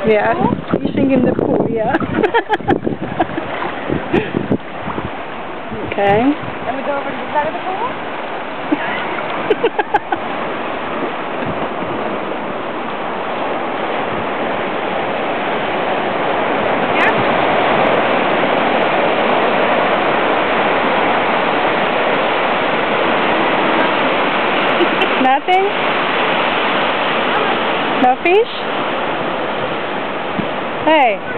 Yeah, fishing in the pool, yeah. Okay. And we go over to the side of the pool? Yeah? Nothing? No fish? Hey.